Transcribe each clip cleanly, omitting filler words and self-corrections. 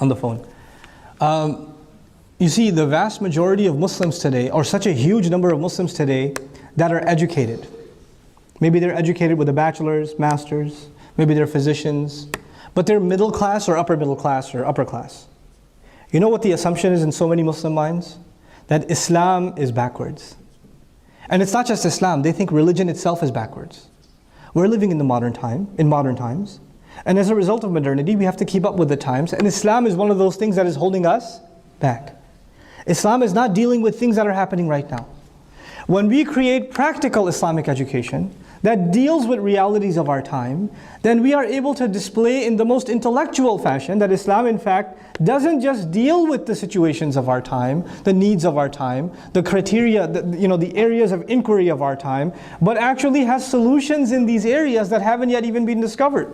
on the phone. You see, the vast majority of Muslims today, or such a huge number of Muslims today, that are educated. Maybe they're educated with a bachelor's, master's, maybe they're physicians, but they're middle class or upper middle class or upper class. You know what the assumption is in so many Muslim minds? That Islam is backwards. And it's not just Islam, they think religion itself is backwards. We're living in modern times. And as a result of modernity, we have to keep up with the times. And Islam is one of those things that is holding us back. Islam is not dealing with things that are happening right now. When we create practical Islamic education that deals with realities of our time, then we are able to display in the most intellectual fashion that Islam in fact doesn't just deal with the situations of our time, the needs of our time, the criteria, the areas of inquiry of our time, but actually has solutions in these areas that haven't yet even been discovered.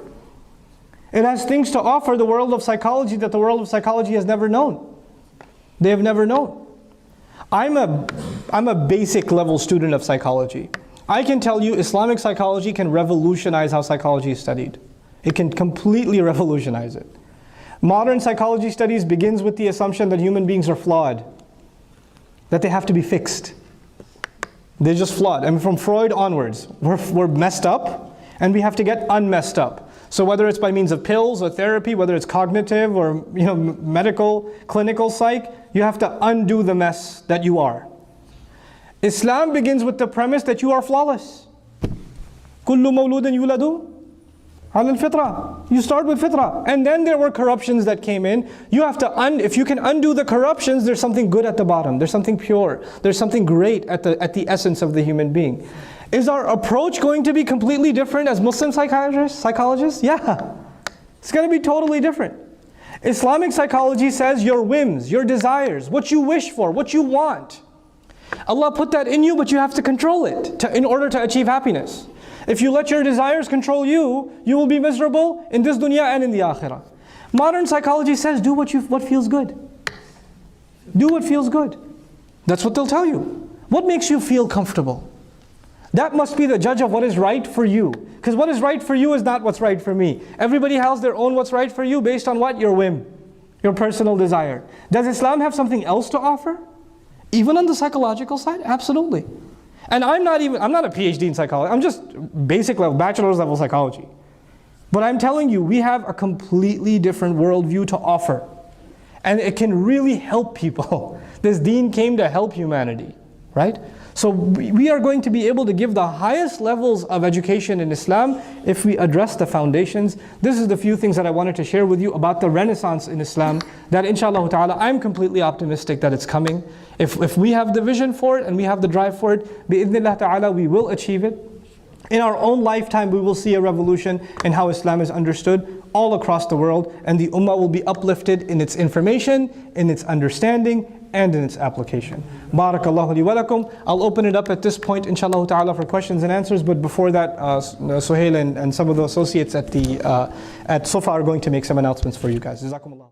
It has things to offer the world of psychology that the world of psychology has never known. They have never known. I'm a basic level student of psychology. I can tell you Islamic psychology can revolutionize how psychology is studied. It can completely revolutionize it. Modern psychology studies begins with the assumption that human beings are flawed, that they have to be fixed. They're just flawed. And from Freud onwards, we're messed up and we have to get unmessed up. So whether it's by means of pills or therapy, whether it's cognitive or medical, clinical psych, you have to undo the mess that you are. Islam begins with the premise that you are flawless. كُلُّ مَوْلُودٍ يُولَدُ عَلَى الْفِطْرَةِ. You start with fitrah. And then there were corruptions that came in. You have to, if you can undo the corruptions, there's something good at the bottom. There's something pure. There's something great at the essence of the human being. Is our approach going to be completely different as Muslim psychologists? Yeah. It's going to be totally different. Islamic psychology says your whims, your desires, what you wish for, what you want. Allah put that in you, but you have to control it in order to achieve happiness. If you let your desires control you, you will be miserable in this dunya and in the akhirah. Modern psychology says do what feels good. Do what feels good. That's what they'll tell you. What makes you feel comfortable? That must be the judge of what is right for you. Because what is right for you is not what's right for me. Everybody has their own what's right for you based on what? Your whim, your personal desire. Does Islam have something else to offer? Even on the psychological side? Absolutely. And I'm not a PhD in psychology. I'm just basic level, bachelor's level psychology. But I'm telling you, we have a completely different worldview to offer. And it can really help people. This deen came to help humanity, right? So we are going to be able to give the highest levels of education in Islam if we address the foundations. This is the few things that I wanted to share with you about the renaissance in Islam, that inshallah ta'ala, I'm completely optimistic that it's coming. If we have the vision for it and we have the drive for it, bi'idhnillah ta'ala, we will achieve it. In our own lifetime, we will see a revolution in how Islam is understood all across the world, and the ummah will be uplifted in its information, in its understanding, and in its application. Barakallahu li wa lakum. I'll open it up at this point, inshallah ta'ala, for questions and answers, but before that, Suhail and some of the associates at Sofa are going to make some announcements for you guys. Jazakumullah.